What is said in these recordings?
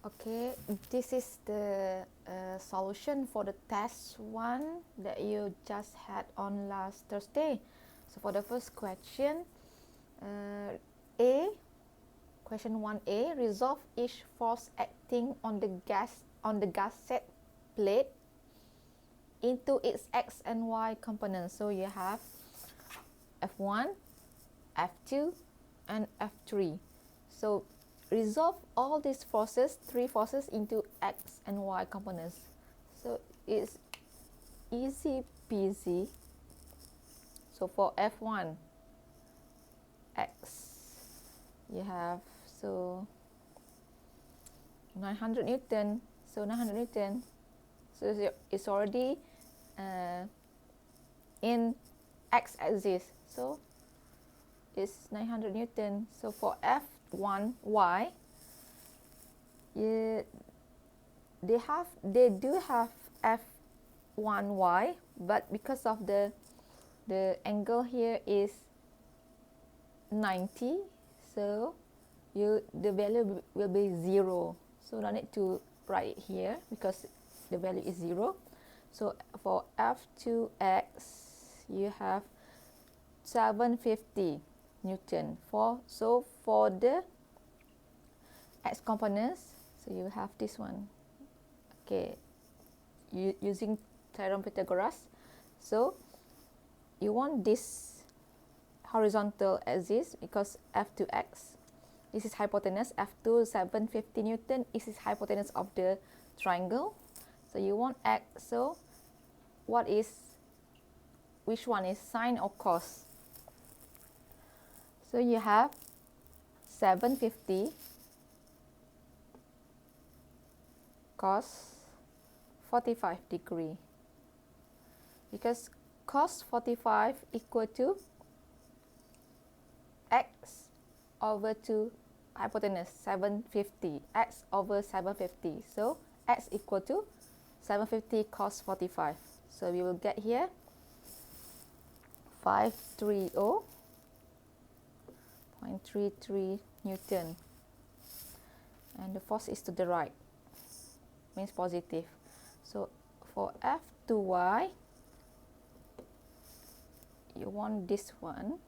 Okay, this is the solution for the test one that you just had on last Thursday. So for the first question, A, question 1A, resolve each force acting on the gasset plate into its X and Y components. So you have F1, F2, and F3. So resolve all these forces, three forces, into X and Y components. So it's easy peasy. So for F1, X, you have, so 900 Newton. So 900 Newton. So it's already in X axis. So it's 900 Newton. So for F1Y, they do have F1Y, but because of the angle here is 90, so the value will be 0. So no need to write it here because the value is 0. So for F2X, you have 750 Newton. So for the X components, so you have this one. Okay, using theorem Pythagoras. So you want this horizontal axis because F2X, this is hypotenuse, F2 750 Newton, this is hypotenuse of the triangle. So you want X, so which one is sine or cos? So you have 750 cos 45 degree, because cos 45 equal to X over 2 hypotenuse 750, X over 750. So X equal to 750 cos 45. So we will get here 530.33 Newton. And the force is to the right, means positive. So for F2Y, you want this one,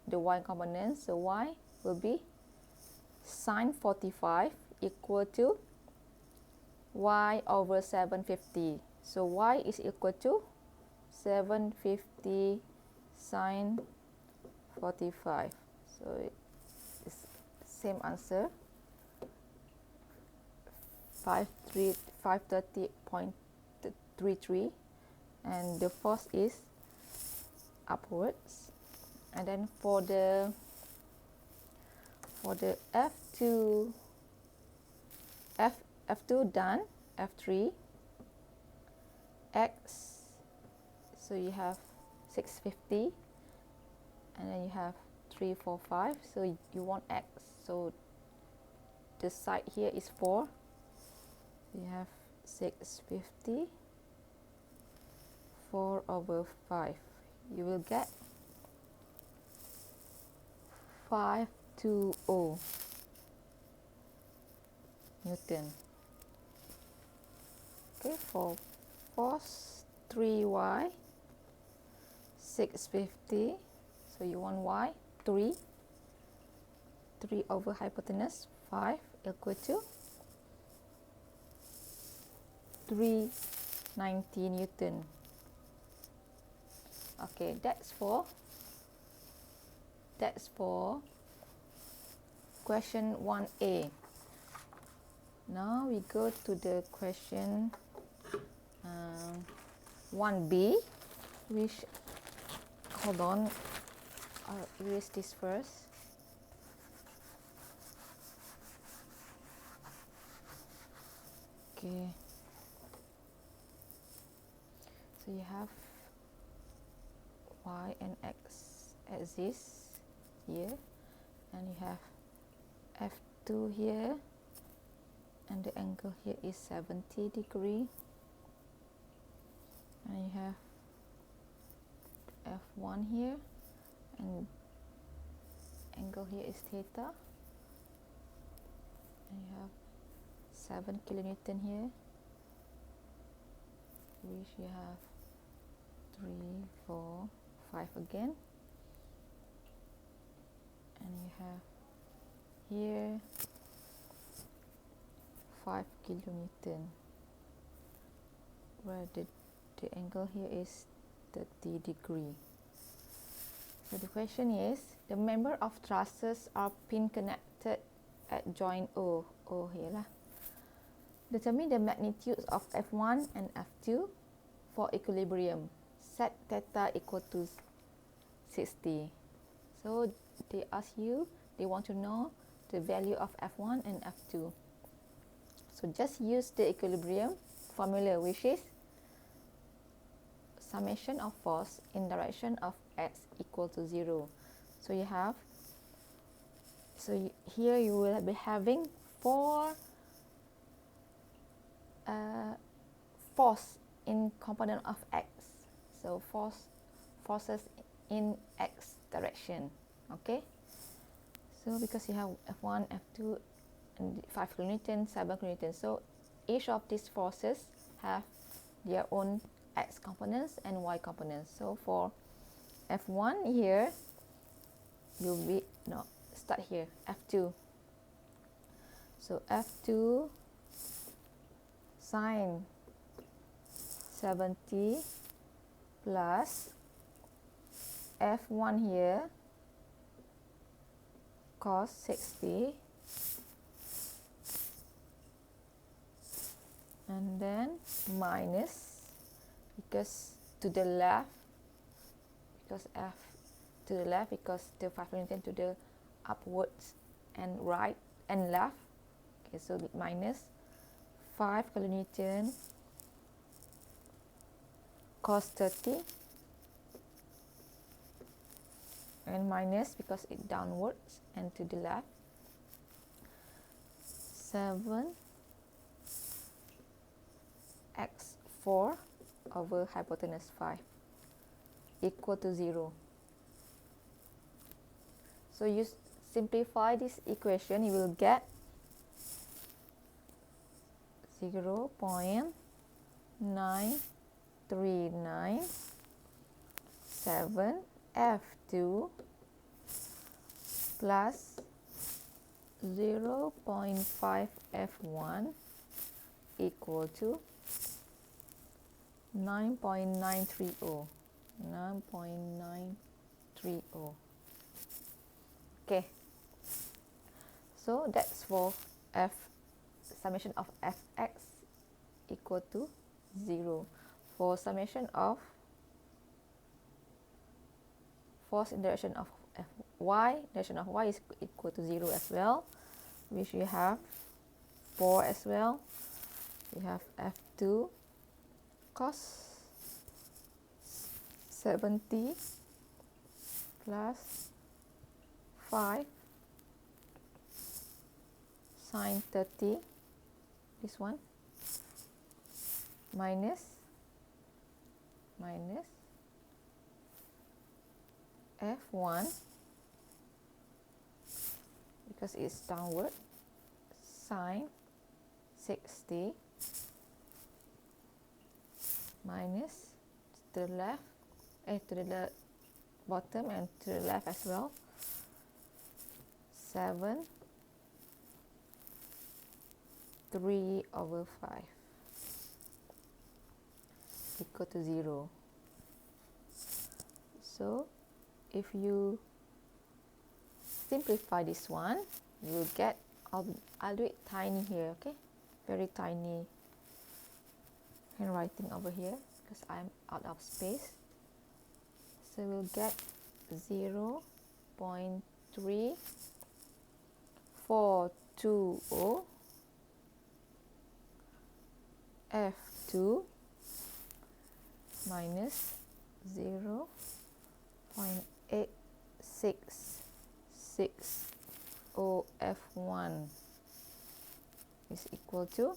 the Y component. So Y will be sine 45 equal to Y over 750. So Y is equal to 750 sine 45. So it's same answer, 530.33, and the force is upwards. And then for the F2 done, F3 X, so you have 650, and then you have 345. So you want X, so the side here is 4. You have 650, 4 over 5. You will get 520 Newton. Okay, for force 3Y, 650. So you want Y, 3 over hypotenuse 5 equal to 390 Newton. Okay, that's for question 1A. Now we go to the question 1B, which, hold on, I'll erase this first. Okay, so you have Y and X axis here, and you have F2 here, and the angle here is 70 degree, and you have F1 here, and angle here is theta, and you have 7 kilonewton here, which you have 3, 4, 5 again, and you have here 5 kilonewton, where the angle here is 30 degree. So the question is, the member of trusses are pin connected at joint O here lah. Determine the magnitudes of F1 and F2 for equilibrium. Set theta equal to 60. So they ask you, they want to know the value of F1 and F2. So just use the equilibrium formula, which is summation of force in direction of x equal to 0. So you have, here you will be having 4 force in component of x. So forces in x direction. Okay. So because you have F1, F2, and 5 kilonewton, 7 kilonewton. So each of these forces have their own x components and y components. So for F1 here, start here, F2. So F2 sine 70 plus F1 here cos 60, and then minus, because to the left, because F to the left, because the 5 kilonewton to the upwards and right and left. Okay, so minus 5 kilonewton cos 30, and minus because it downwards and to the left, 7 x4 over hypotenuse 5 equal to 0. So you simplify this equation, you will get 0.9397 F2 plus 0.5 F1 equal to 9.930. Okay, so that's for summation of fx equal to 0. For summation of force in direction of fy, direction of y is equal to 0 as well, which you have 4 as well. We have F2 cos 70 plus 5 sine 30, this one, minus F1 because it's downward, sine 60 minus to the left, to the bottom and to the left as well, 7 3 over 5 equal to 0. So if you simplify this one, you will get, I'll do it tiny here, okay, very tiny handwriting over here because I'm out of space. So we'll get 0.3420 F2 minus 0.8660 F1 is equal to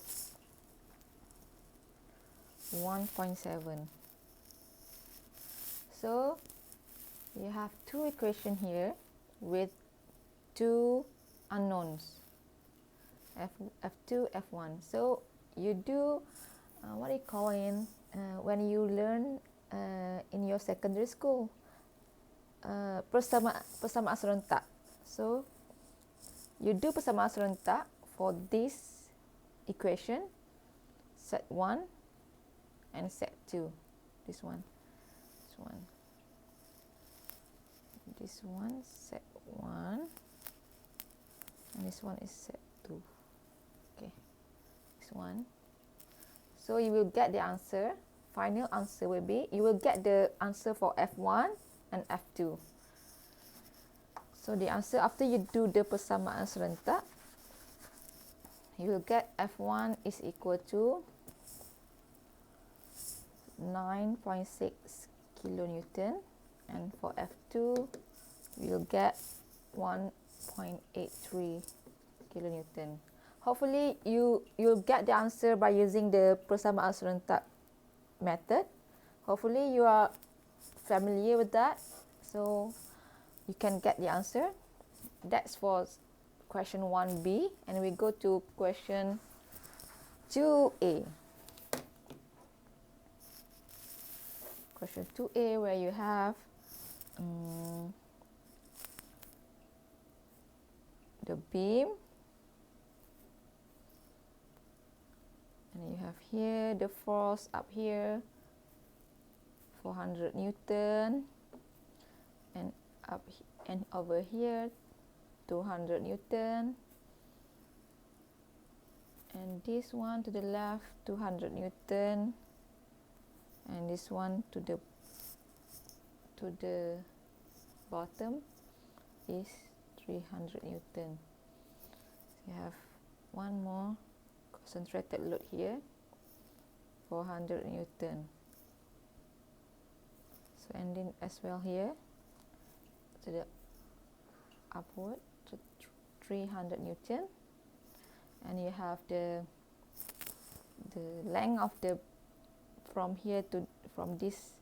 1.7. So you have two equations here with two unknowns. F2, F1. So you do what do you call it when you learn in your secondary school, persamaan serentak. So you do persamaan serentak for this equation, set 1 and set 2. This one, set 1, and this one is set 2. Okay, this one. So you will get the answer. Final answer will be, you will get the answer for F1 and F2. So the answer after you do the persamaan serentak, you will get F1 is equal to 9.6 kilonewton, and for F2 you'll get 1.83 kilonewton. Hopefully you'll get the answer by using the persamaan serentak method. Hopefully you are familiar with that, so you can get the answer. That's for question 1B, and we go to question 2A. Question 2A, where you have the beam, and you have here the force up here 400 Newton, and up and over here 200 Newton, and this one to the left 200 Newton, and this one to the bottom is 300 Newton. So you have one more concentrated load here, 400 Newton. So and then as well here to the upward to 300 Newton, and you have the length of the from this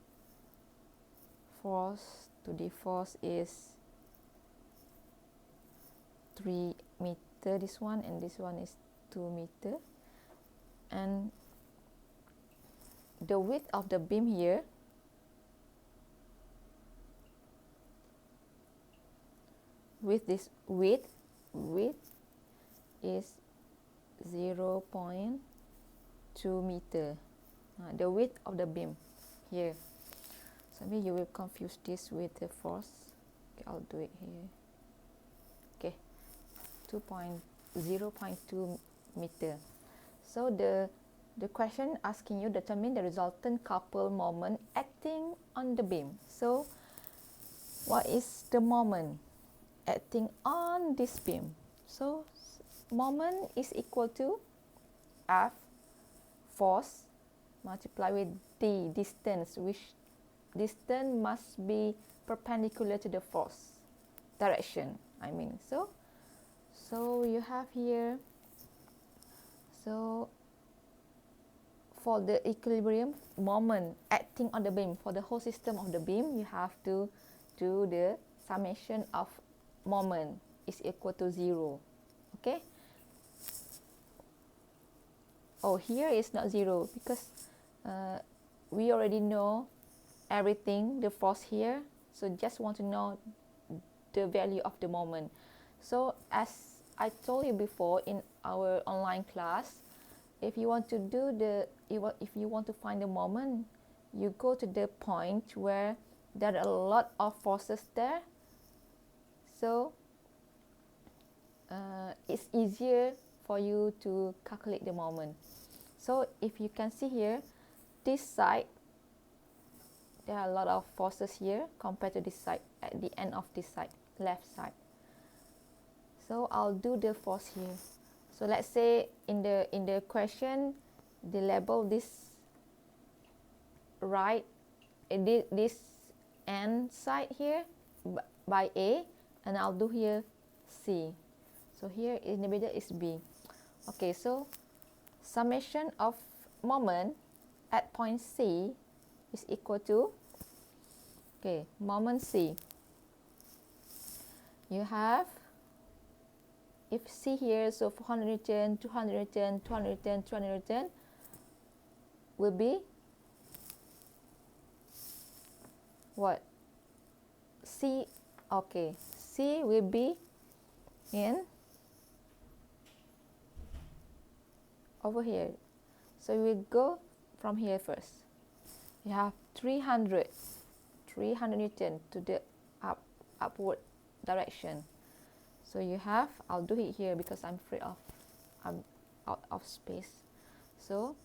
force to the force is 3 meter, this one, and this one is 2 meter, and the width of the beam here with this width is 0.2 meter. The width of the beam here. So maybe you will confuse this with the force. Okay, I'll do it here. Okay, 0.2 meter. So the question asking you determine the resultant couple moment acting on the beam. So what is the moment acting on this beam? So moment is equal to F force multiplied with D distance, which distance must be perpendicular to the force direction, I mean. So you have here, so for the equilibrium moment acting on the beam for the whole system of the beam, you have to do the summation of moment is equal to 0. Okay. Oh, here is not 0 because we already know everything, the force here. So just want to know the value of the moment. So as I told you before in our online class, if you want to find the moment, you go to the point where there are a lot of forces there. So it's easier for you to calculate the moment. So if you can see here, this side, there are a lot of forces here compared to this side, at the end of this side, left side. So I'll do the force here. So let's say in the question, they label this right, this end side here by A, and I'll do here C. So here in the middle is B. Okay, so summation of moment at point C is equal to, okay, moment C. You have if see here, so 400 Newton, 200 Newton, 200 Newton, 200 Newton will be what? C, okay, C will be in over here. So we will go from here first. You have 300 Newton to the upward direction. So you have, I'll do it here because I'm out of space. So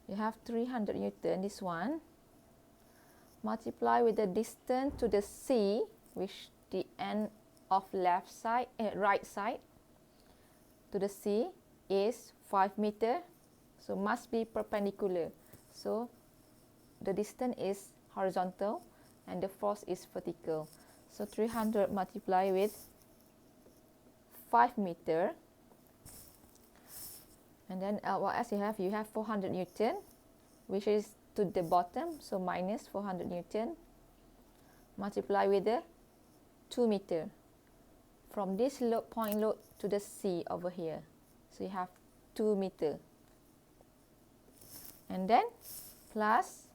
you have 300 Newton, this one, multiply with the distance to the C, which the end of left side, right side to the C is 5 meter. So must be perpendicular. So the distance is horizontal and the force is vertical. So 300 multiply with 5 meter. And then what else you have? You have 400 Newton, which is to the bottom. So minus 400 Newton. Multiply with the 2 meter. From this point load to the C over here. So you have 2 meter. And then plus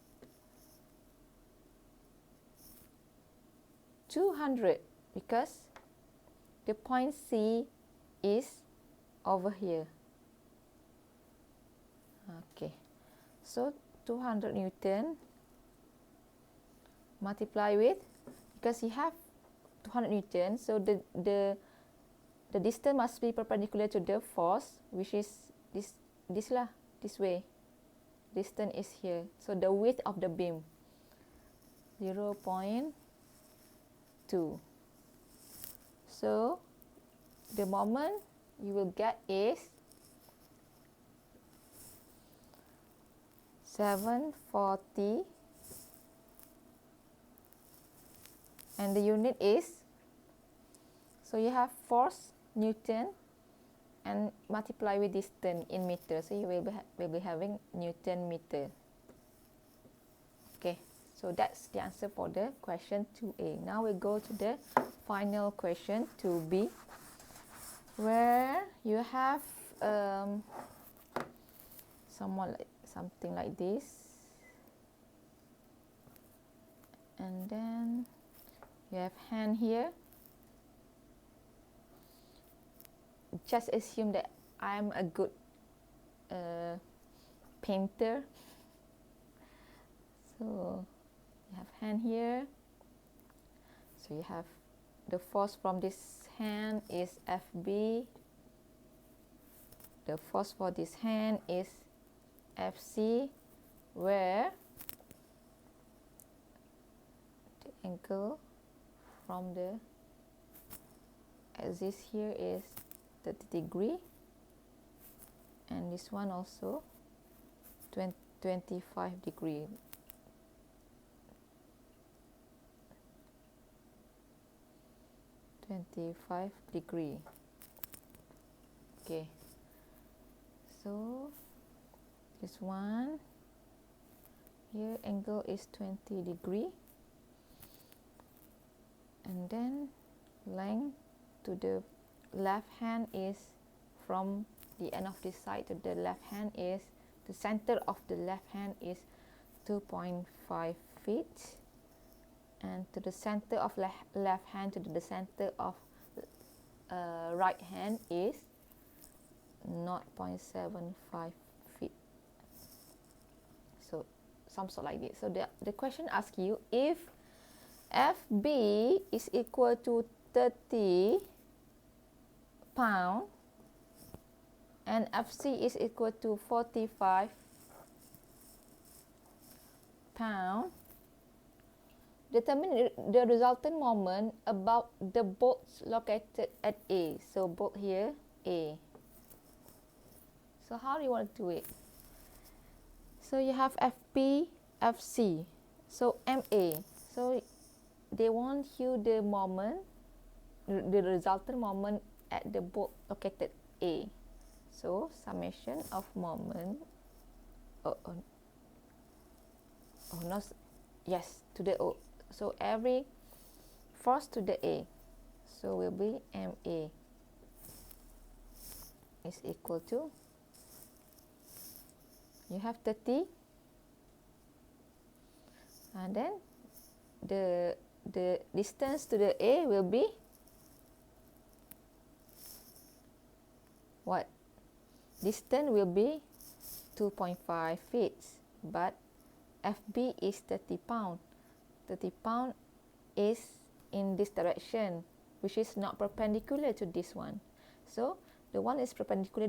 200 because the point C is over here. Okay, so 200 Newton multiply with, because you have 200 Newton, so the distance must be perpendicular to the force, which is this way. Distance is here. So the width of the beam 0.2. So the moment you will get is 740, and the unit is, so you have force Newton and multiply with distance in meter, so you will be having Newton meter. Okay, so that's the answer for the question 2A. Now we go to the final question 2B, where you have something like this, and then you have hand here. Just assume that I'm a good painter. So you have hand here. So you have the force from this hand is FB. The force for this hand is FC, where the angle from the axis here is 30 degree, and this one also 25 degree. Okay, so this one here angle is 20 degree, and then length to the left hand is, from the end of this side to the left hand is, the center of the left hand is 2.5 feet, and to the center of left hand to the center of right hand is 0.75 feet. So some sort like this. So the question asks you, if FB is equal to 30 pound and FC is equal to 45 pound, determine the resultant moment about the bolts located at A. So bolt here, A. So how do you want to do it? So you have FP, FC, so MA. So they want you the moment, the resultant moment at the bolt located A. So summation of moment, to the O. So every force to the A, so will be MA. is equal to, you have 30, and then the distance to the A will be what? Distance will be 2.5 feet, but FB is 30 pound. 30 pound is in this direction, which is not perpendicular to this one. So the one is perpendicular